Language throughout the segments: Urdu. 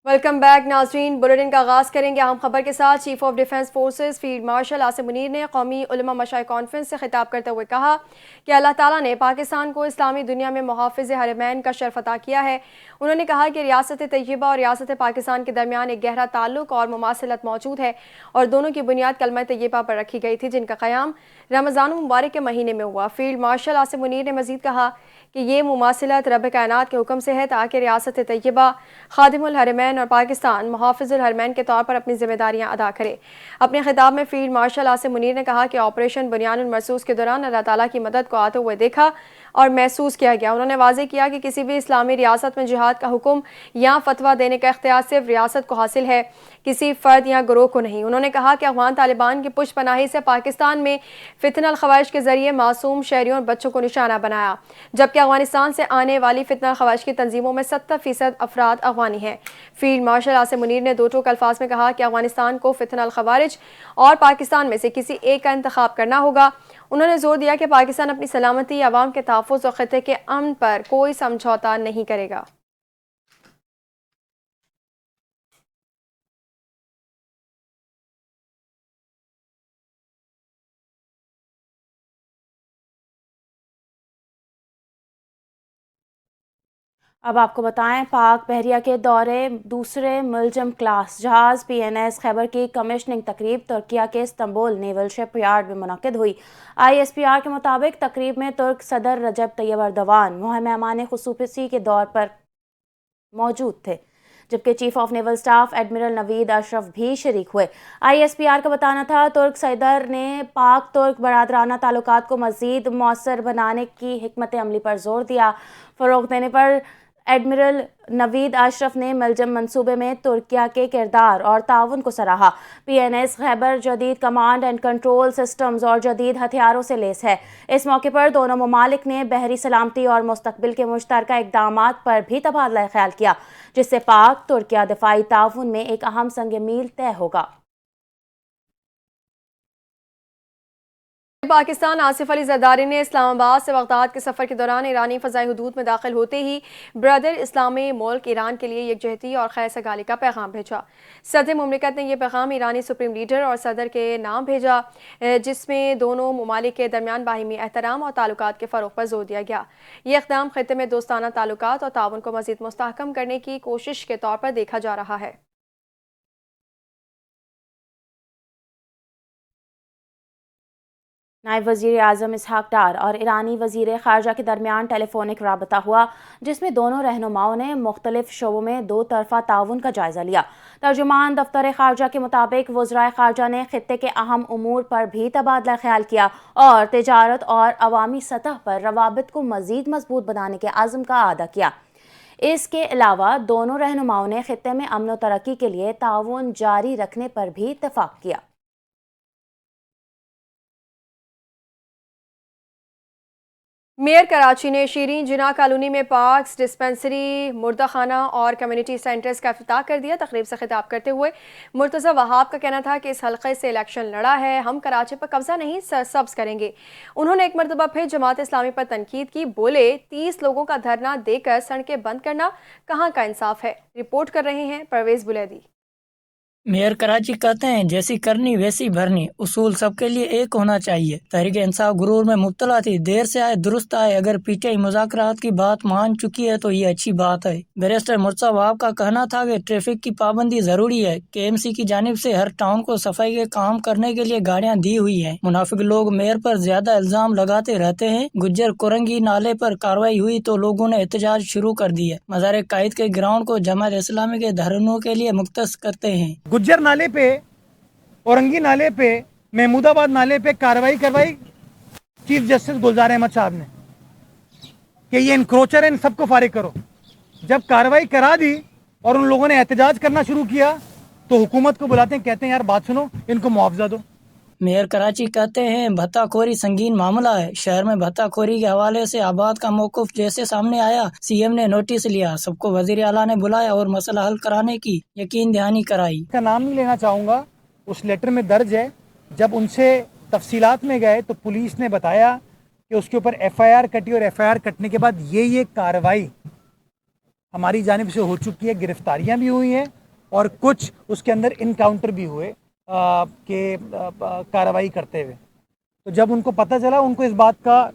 ویلکم بیک ناظرین، بلیٹن کا آغاز کریں گے اہم خبر کے ساتھ۔ Chief of defence forces field marshal Asim Munir نے قومی علماء مشاعر کانفرنس سے خطاب کرتے ہوئے کہا کہ اللہ تعالیٰ نے پاکستان کو اسلامی دنیا میں محافظ حرمین کا شرف عطا کیا ہے۔ انہوں نے کہا کہ ریاست طیبہ اور ریاست پاکستان کے درمیان ایک گہرا تعلق اور مماثلت موجود ہے اور دونوں کی بنیاد کلمہ طیبہ پر رکھی گئی تھی، جن کا قیام رمضان المبارک کے مہینے میں ہوا۔ فیلڈ مارشل عاصم منیر نے مزید کہا کہ یہ مماثلت رب کائنات کے حکم سے ہے تاکہ ریاست طیبہ خادم الحرمین اور پاکستان محافظ الحرمین کے طور پر اپنی ذمہ داریاں ادا کرے۔ اپنے خطاب میں فیلڈ مارشل عاصم منیر نے کہا کہ آپریشن بنیان المرصوص کے دوران اللہ تعالیٰ کی مدد کو آتے ہوئے دیکھا اور محسوس کیا گیا۔ انہوں نے واضح کیا کہ کسی بھی اسلامی ریاست میں جہاد کا حکم یا فتویٰ دینے کا اختیار صرف ریاست کو حاصل ہے، کسی فرد یا گروہ کو نہیں۔ انہوں نے کہا کہ افغان طالبان کی پشت پناہی سے پاکستان میں فتنہ الخوائش کے ذریعے معصوم شہریوں اور بچوں کو نشانہ بنایا، جبکہ افغانستان سے آنے والی فتنہ الخوائش کی تنظیموں میں 70% افراد افغانی ہیں۔ فیلڈ مارشل عاصم منیر نے دو ٹوک الفاظ میں کہا کہ افغانستان کو فتنہ الخوارج اور پاکستان میں سے کسی ایک کا انتخاب کرنا ہوگا۔ انہوں نے زور دیا کہ پاکستان اپنی سلامتی، عوام کے تحفظ اور خطے کے امن پر کوئی سمجھوتہ نہیں کرے گا۔ اب آپ کو بتائیں، پاک بحریہ کے دورے دوسرے ملزم کلاس جہاز پی این ایس خیبر کی کمیشننگ تقریب ترکیہ کے استنبول نیول شپ یارڈ میں منعقد ہوئی۔ آئی ایس پی آر کے مطابق تقریب میں ترک صدر رجب طیب ایردوان مہمان خصوصی کے طور پر موجود تھے، جبکہ chief of naval staff admiral Naveed Ashraf بھی شریک ہوئے۔ آئی ایس پی آر کا بتانا تھا ترک صدر نے پاک ترک برادرانہ تعلقات کو مزید مؤثر بنانے کی حکمت عملی پر زور دیا۔ فروغ دینے پر ایڈمرل نوید اشرف نے ملزم منصوبے میں ترکیہ کے کردار اور تعاون کو سراہا۔ پی این ایس خیبر جدید کمانڈ اینڈ کنٹرول سسٹمز اور جدید ہتھیاروں سے لیس ہے۔ اس موقع پر دونوں ممالک نے بحری سلامتی اور مستقبل کے مشترکہ اقدامات پر بھی تبادلہ خیال کیا، جس سے پاک ترکیہ دفاعی تعاون میں ایک اہم سنگ میل طے ہوگا۔ پاکستان آصف علی زرداری نے اسلام آباد سے بغداد کے سفر کے دوران ایرانی فضائی حدود میں داخل ہوتے ہی برادر اسلامی ملک ایران کے لیے یکجہتی اور خیر سگالی کا پیغام بھیجا۔ صدر مملکت نے یہ پیغام ایرانی سپریم لیڈر اور صدر کے نام بھیجا، جس میں دونوں ممالک کے درمیان باہمی احترام اور تعلقات کے فروغ پر زور دیا گیا۔ یہ اقدام خطے میں دوستانہ تعلقات اور تعاون کو مزید مستحکم کرنے کی کوشش کے طور پر دیکھا جا رہا ہے۔ نائب وزیر اعظم اسحاق ڈار اور ایرانی وزیر خارجہ کے درمیان ٹیلی فونک رابطہ ہوا، جس میں دونوں رہنماؤں نے مختلف شعبوں میں دو طرفہ تعاون کا جائزہ لیا۔ ترجمان دفتر خارجہ کے مطابق وزرائے خارجہ نے خطے کے اہم امور پر بھی تبادلہ خیال کیا اور تجارت اور عوامی سطح پر روابط کو مزید مضبوط بنانے کے عزم کا اعادہ کیا۔ اس کے علاوہ دونوں رہنماؤں نے خطے میں امن و ترقی کے لیے تعاون جاری رکھنے پر بھی اتفاق کیا۔ میئر کراچی نے شیرین جناح کالونی میں پارکس، ڈسپنسری، مردہ خانہ اور کمیونٹی سینٹرز کا افتتاح کر دیا۔ تقریب سے خطاب کرتے ہوئے مرتضی وہاب کا کہنا تھا کہ اس حلقے سے الیکشن لڑا ہے، ہم کراچی پر قبضہ نہیں سرسبز کریں گے۔ انہوں نے ایک مرتبہ پھر جماعت اسلامی پر تنقید کی، بولے 30 لوگوں کا دھرنا دے کر سڑکیں بند کرنا کہاں کا انصاف ہے۔ رپورٹ کر رہے ہیں پرویز بلیدی۔ میئر کراچی کہتے ہیں جیسی کرنی ویسی بھرنی، اصول سب کے لیے ایک ہونا چاہیے۔ تحریک انصاف غرور میں مبتلا تھی، دیر سے آئے درست آئے، اگر پی ٹی آئی مذاکرات کی بات مان چکی ہے تو یہ اچھی بات ہے۔ بیرسٹر مرتضی وہاب کا کہنا تھا کہ ٹریفک کی پابندی ضروری ہے، کے ایم سی کی جانب سے ہر ٹاؤن کو صفائی کے کام کرنے کے لیے گاڑیاں دی ہوئی ہیں۔ منافق لوگ میئر پر زیادہ الزام لگاتے رہتے ہیں۔ گجر کورنگی نالے پر کارروائی ہوئی تو لوگوں نے احتجاج شروع کر دیا۔ مزار قائد کے گراؤنڈ کو جماعت اسلامی کے دھرنوں کے لیے مختص کرتے ہیں۔ گجر نالے پہ، اورنگی نالے پہ، محمود آباد نالے پہ کارروائی کروائی چیف جسٹس گلزار احمد صاحب نے کہ یہ انکروچر ہے، ان سب کو فارغ کرو۔ جب کارروائی کرا دی اور ان لوگوں نے احتجاج کرنا شروع کیا تو حکومت کو بلاتے ہیں، کہتے ہیں یار بات سنو، ان کو معاوضہ دو۔ میئر کراچی کہتے ہیں بھتہ خوری سنگین معاملہ ہے۔ شہر میں بھتہ خوری کے حوالے سے آباد کا موقف جیسے سامنے آیا، سی ایم نے نوٹس لیا، سب کو وزیر اعلیٰ نے بلایا اور مسئلہ حل کرانے کی یقین دہانی کرائی۔ کا نام نہیں لینا چاہوں گا، اس لیٹر میں درج ہے۔ جب ان سے تفصیلات میں گئے تو پولیس نے بتایا کہ اس کے اوپر ایف آئی آر کٹی اور ایف آئی آر کٹنے کے بعد یہ کارروائی ہماری جانب سے ہو چکی ہے, گرفتاریاں بھی ہوئی ہیں اور کچھ اس کے اندر انکاؤنٹر بھی ہوئے کہ کارروائی کرتے ہوئے. تو جب ان کو پتہ چلا, ان کو اس بات کا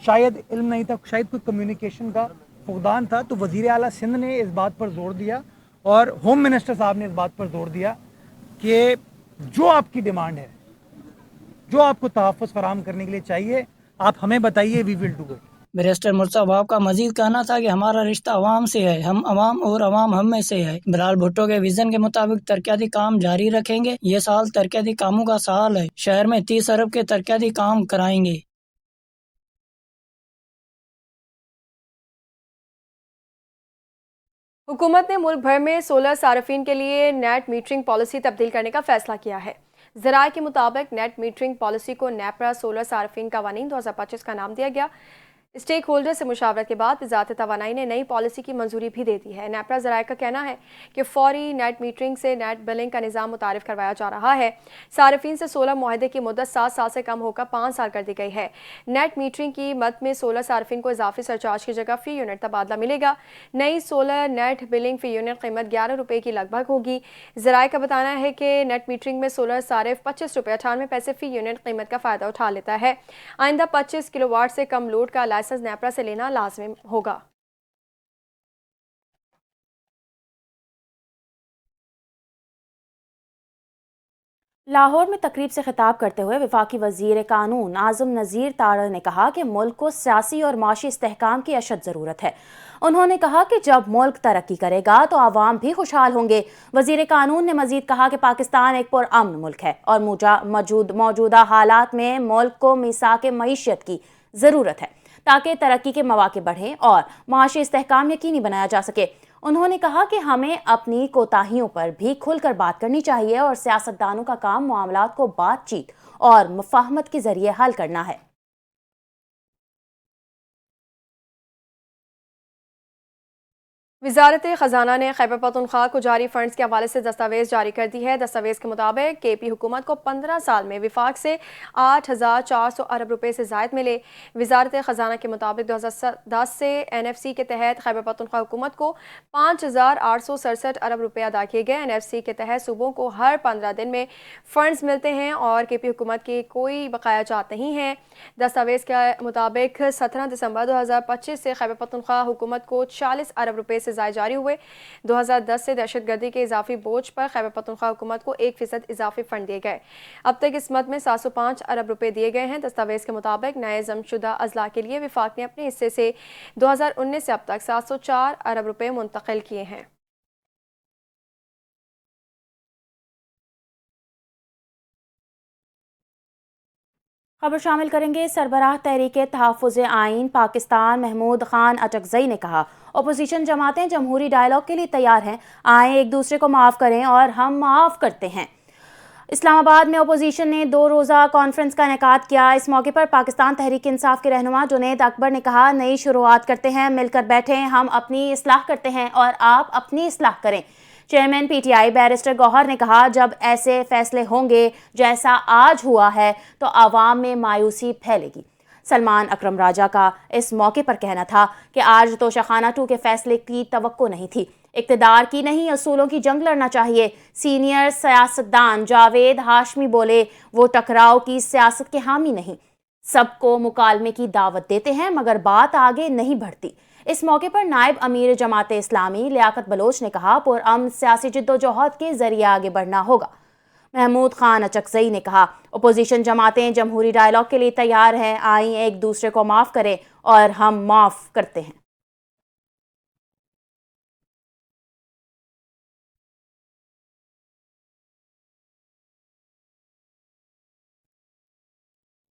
شاید علم نہیں تھا, شاید کوئی کمیونیکیشن کا فقدان تھا, تو وزیر اعلیٰ سندھ نے اس بات پر زور دیا اور ہوم منسٹر صاحب نے اس بات پر زور دیا کہ جو آپ کی ڈیمانڈ ہے, جو آپ کو تحفظ فراہم کرنے کے لیے چاہیے, آپ ہمیں بتائیے, we will do it. Barrister Murtaza باب کا مزید کہنا تھا کہ ہمارا رشتہ عوام سے ہے, ہم عوام اور عوام ہم میں سے ہے. بلال بھٹو کے ویژن کے مطابق ترقیاتی کام جاری رکھیں گے. یہ سال ترقیاتی کاموں کا سال ہے. شہر میں 30 ارب کے ترقیاتی کام کرائیں گے. حکومت نے ملک بھر میں سولر صارفین کے لیے نیٹ میٹرنگ پالیسی تبدیل کرنے کا فیصلہ کیا ہے. ذرائع کے مطابق نیٹ میٹرنگ پالیسی کو نیپرا سولر صارفین قوانین 2025 کا نام دیا گیا. اسٹیک ہولڈر سے مشاورت کے بعد وزارت توانائی نے نئی پالیسی کی منظوری بھی دے دی ہے. نیپرا ذرائع کا کہنا ہے کہ فوری نیٹ میٹرنگ سے نیٹ بلنگ کا نظام متعارف کروایا جا رہا ہے. صارفین سے سولر معاہدے کی مدت 7 سال سے کم ہو کر 5 سال کر دی گئی ہے. نیٹ میٹرنگ کی مد میں سولر صارفین کو اضافی سرچارج کی جگہ فی یونٹ تبادلہ ملے گا. نئی سولر نیٹ بلنگ فی یونٹ قیمت 11 روپے کی لگ بھگ ہوگی. ذرائع کا بتانا ہے کہ نیٹ میٹرنگ میں سولر صارف 25 روپے 98 پیسے فی یونٹ قیمت کا فائدہ اٹھا لیتا ہے. آئندہ 25 کلو واٹ سے کم لوڈ کا لائسنس نیپرا سے لینا لازمی ہوگا. لاہور میں تقریب سے خطاب کرتے ہوئے وفاقی وزیر قانون اعظم نذیر تارڑ نے کہا کہ ملک کو سیاسی اور معاشی استحکام کی اشد ضرورت ہے. انہوں نے کہا کہ جب ملک ترقی کرے گا تو عوام بھی خوشحال ہوں گے. وزیر قانون نے مزید کہا کہ پاکستان ایک پرامن ملک ہے اور موجودہ حالات میں ملک کو میثاق معیشت کی ضرورت ہے تاکہ ترقی کے مواقع بڑھیں اور معاشی استحکام یقینی بنایا جا سکے. انہوں نے کہا کہ ہمیں اپنی کوتاہیوں پر بھی کھل کر بات کرنی چاہیے اور سیاستدانوں کا کام معاملات کو بات چیت اور مفاہمت کے ذریعے حل کرنا ہے. وزارت خزانہ نے خیبر پختونخوا کو جاری فنڈز کے حوالے سے دستاویز جاری کر دی ہے. دستاویز کے مطابق کے پی حکومت کو 15 سال میں وفاق سے 8,400 ارب روپے سے زائد ملے. وزارت خزانہ کے مطابق 2010 سے این ایف سی کے تحت خیبر پختونخوا حکومت کو 5,867 ارب روپے ادا کیے گئے. این ایف سی کے تحت صوبوں کو ہر 15 دن میں فنڈز ملتے ہیں اور کے پی حکومت کے کوئی بقایا جات نہیں ہیں. دستاویز کے مطابق 17 دسمبر 2025 سے خیبر پختونخوا حکومت کو 40 ارب روپے سے زائد جاری ہوئے. 2010 سے دہشت گردی کے اضافی بوجھ پر خیبر پختونخوا حکومت کو 1% اضافی فنڈ دیے گئے. اب تک اس مد میں 705 ارب روپے دیے گئے ہیں. دستاویز کے مطابق نئے ضم شدہ اضلاع کے لیے وفاق نے اپنے حصے سے 2019 سے اب تک 704 ارب روپے منتقل کیے ہیں. خبر شامل کریں گے. سربراہ تحریک تحفظ آئین پاکستان محمود خان اچکزئی نے کہا اپوزیشن جماعتیں جمہوری ڈائیلاگ کے لیے تیار ہیں, آئیں ایک دوسرے کو معاف کریں اور ہم معاف کرتے ہیں. اسلام آباد میں اپوزیشن نے 2 روزہ کانفرنس کا انعقاد کیا. اس موقع پر پاکستان تحریک انصاف کے رہنما جنید اکبر نے کہا نئی شروعات کرتے ہیں, مل کر بیٹھیں, ہم اپنی اصلاح کرتے ہیں اور آپ اپنی اصلاح کریں. Chairman P T I barrister Gohar نے کہا جب ایسے فیصلے ہوں گے جیسا آج ہوا ہے تو عوام میں مایوسی پھیلے گی. سلمان اکرم راجہ کا اس موقع پر کہنا تھا کہ آج توشخانہ 2 کے فیصلے کی توقع نہیں تھی, اقتدار کی نہیں اصولوں کی جنگ لڑنا چاہیے. سینئر سیاستدان جاوید ہاشمی بولے وہ ٹکراؤ کی سیاست کے حامی نہیں, سب کو مکالمے کی دعوت دیتے ہیں مگر بات آگے نہیں بڑھتی. اس موقع پر نائب امیر جماعت اسلامی لیاقت بلوچ نے کہا پرامن سیاسی جدوجہد کے ذریعے آگے بڑھنا ہوگا. محمود خان اچکزئی نے کہا اپوزیشن جماعتیں جمہوری ڈائیلاگ کے لیے تیار ہیں, آئیں ایک دوسرے کو معاف کریں اور ہم معاف کرتے ہیں.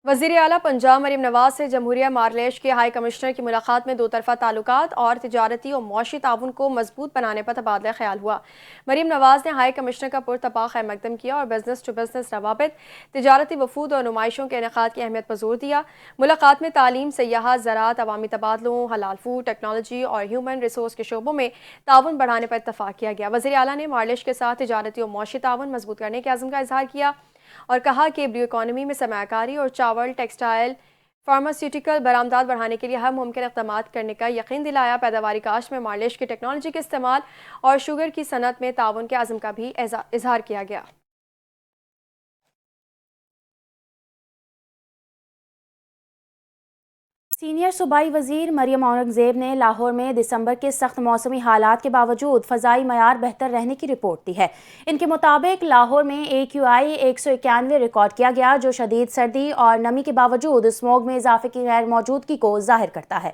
وزیر اعلیٰ پنجاب مریم نواز سے جمہوریہ مارلیش کے ہائی کمشنر کی ملاقات میں 2 طرفہ تعلقات اور تجارتی اور معاشی تعاون کو مضبوط بنانے پر تبادلہ خیال ہوا. مریم نواز نے ہائی کمشنر کا پرتپاک خیر مقدم کیا اور بزنس ٹو بزنس روابط, تجارتی وفود اور نمائشوں کے انعقاد کی اہمیت پر زور دیا. ملاقات میں تعلیم, سیاحت, زراعت, عوامی تبادلوں, حلال فوڈ, ٹیکنالوجی اور ہیومن ریسورس کے شعبوں میں تعاون بڑھانے پر اتفاق کیا گیا. وزیر اعلیٰ نے مارلیش کے ساتھ تجارتی اور معاشی تعاون مضبوط کرنے کے عزم کا اظہار کیا اور کہا کہ بلیو اکانومی میں سرمایہ کاری اور چاول, ٹیکسٹائل, فارماسیوٹیکل برآمدات بڑھانے کے لیے ہر ممکن اقدامات کرنے کا یقین دلایا. پیداواری کاشت میں مارلیش کی ٹیکنالوجی کے استعمال اور شوگر کی صنعت میں تعاون کے عزم کا بھی اظہار کیا گیا. سینئر صوبائی وزیر مریم اورنگزیب نے لاہور میں دسمبر کے سخت موسمی حالات کے باوجود فضائی معیار بہتر رہنے کی رپورٹ دی ہے. ان کے مطابق لاہور میں AQI 191 ریکارڈ کیا گیا، جو شدید سردی اور نمی کے باوجود اسموگ میں اضافے کی غیر موجودگی کو ظاہر کرتا ہے.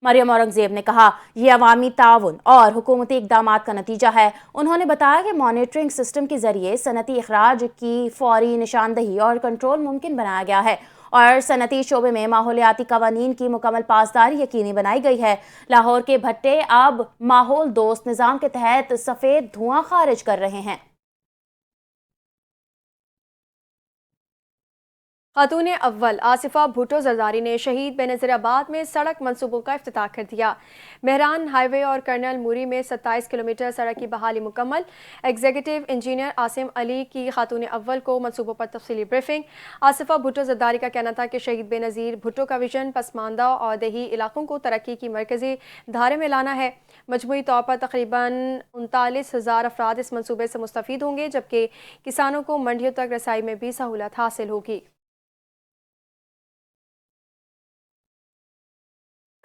مریم اورنگزیب نے کہا یہ عوامی تعاون اور حکومتی اقدامات کا نتیجہ ہے. انہوں نے بتایا کہ مانیٹرنگ سسٹم کے ذریعے صنعتی اخراج کی فوری نشاندہی اور کنٹرول ممکن بنایا گیا ہے اور صنعتی شعبے میں ماحولیاتی قوانین کی مکمل پاسداری یقینی بنائی گئی ہے. لاہور کے بھٹے اب ماحول دوست نظام کے تحت سفید دھواں خارج کر رہے ہیں. خاتون اول آصفہ بھٹو زرداری نے شہید بے نظیر آباد میں سڑک منصوبوں کا افتتاح کر دیا. مہران ہائی وے اور کرنل موری میں 27 کلومیٹر سڑک کی بحالی مکمل. ایگزیکٹو انجینئر عاصم علی کی خاتون اول کو منصوبوں پر تفصیلی بریفنگ. آصفہ بھٹو زرداری کا کہنا تھا کہ شہید بے نظیر بھٹو کا ویژن پسماندہ اور دیہی علاقوں کو ترقی کی مرکزی دھارے میں لانا ہے. مجموعی طور پر تقریباً 39,000 افراد اس منصوبے سے مستفید ہوں گے، جبکہ کسانوں کو منڈیوں تک رسائی میں بھی سہولت حاصل ہوگی.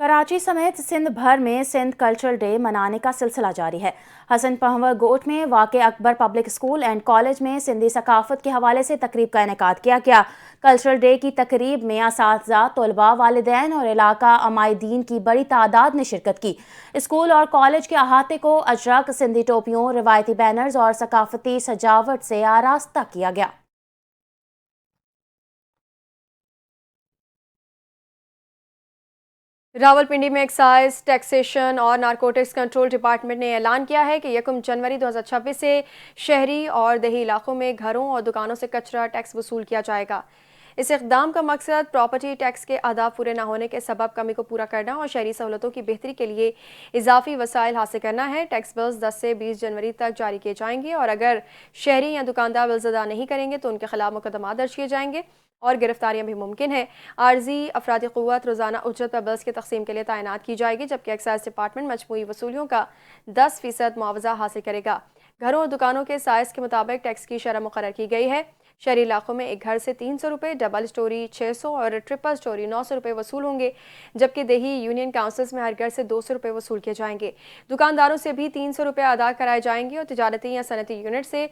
کراچی سمیت سندھ بھر میں سندھ کلچرل ڈے منانے کا سلسلہ جاری ہے. حسن پہور گوٹ میں واقع اکبر پبلک اسکول اینڈ کالج میں سندھی ثقافت کے حوالے سے تقریب کا انعقاد کیا گیا. کلچرل ڈے کی تقریب میں اساتذہ، طلباء، والدین اور علاقہ عمائدین کی بڑی تعداد نے شرکت کی. اسکول اور کالج کے احاطے کو اجرک، سندھی ٹوپیوں، روایتی بینرز اور ثقافتی سجاوٹ سے آراستہ کیا گیا. راولپنڈی میں ایکسائز، ٹیکسیشن اور نارکوٹکس کنٹرول ڈپارٹمنٹ نے اعلان کیا ہے کہ 1 جنوری 2026 سے شہری اور دیہی علاقوں میں گھروں اور دکانوں سے کچرا ٹیکس وصول کیا جائے گا. اس اقدام کا مقصد پراپرٹی ٹیکس کے اہداف پورے نہ ہونے کے سبب کمی کو پورا کرنا اور شہری سہولتوں کی بہتری کے لیے اضافی وسائل حاصل کرنا ہے. ٹیکس بلز 10 سے 20 جنوری تک جاری کیے جائیں گے اور اگر شہری یا دکاندار بلز ادا نہیں کریں گے تو ان کے خلاف مقدمات درج کیے جائیں گے اور گرفتاریاں بھی ممکن ہیں. عارضی افرادی قوت روزانہ اجرت پر بلز کی تقسیم کے لیے تعینات کی جائے گی، جبکہ ایکسائز ڈپارٹمنٹ مجموعی وصولیوں کا 10% معاوضہ حاصل کرے گا. گھروں اور دکانوں کے سائز کے مطابق ٹیکس کی شرح مقرر کی گئی ہے. شہری علاقوں میں ایک گھر سے 300 روپے، ڈبل اسٹوری 600 اور ٹرپل اسٹوری 900 روپے وصول ہوں گے، جبکہ دیہی یونین کاؤنسلز میں ہر گھر سے 200 روپے وصول کیے جائیں گے. دکانداروں سے بھی 300 روپے ادا کرائے جائیں گے اور تجارتی یا صنعتی یونٹ سے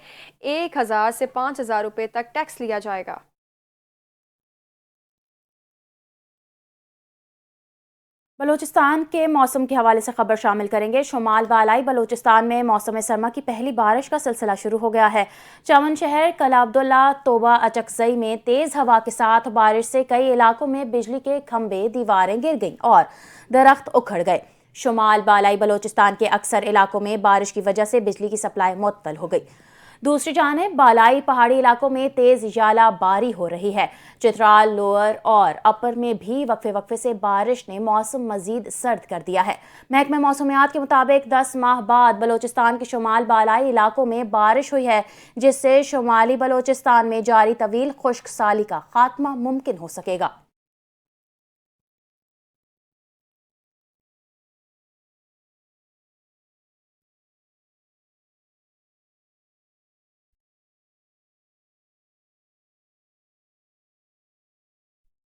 1000 سے 5000 روپے تک ٹیکس لیا جائے گا. بلوچستان کے موسم کے حوالے سے خبر شامل کریں گے. شمال بالائی بلوچستان میں موسم سرما کی پہلی بارش کا سلسلہ شروع ہو گیا ہے. چمن شہر، قلعہ عبداللہ، توبہ اچکزئی میں تیز ہوا کے ساتھ بارش سے کئی علاقوں میں بجلی کے کھمبے، دیواریں گر گئیں اور درخت اکھڑ گئے. شمال بالائی بلوچستان کے اکثر علاقوں میں بارش کی وجہ سے بجلی کی سپلائی معطل ہو گئی. دوسری جانب بالائی پہاڑی علاقوں میں تیز ژالہ باری ہو رہی ہے. چترال، لوئر اور اپر میں بھی وقفے سے بارش نے موسم مزید سرد کر دیا ہے. محکمہ موسمیات کے مطابق 10 ماہ بعد بلوچستان کے شمال بالائی علاقوں میں بارش ہوئی ہے، جس سے شمالی بلوچستان میں جاری طویل خشک سالی کا خاتمہ ممکن ہو سکے گا.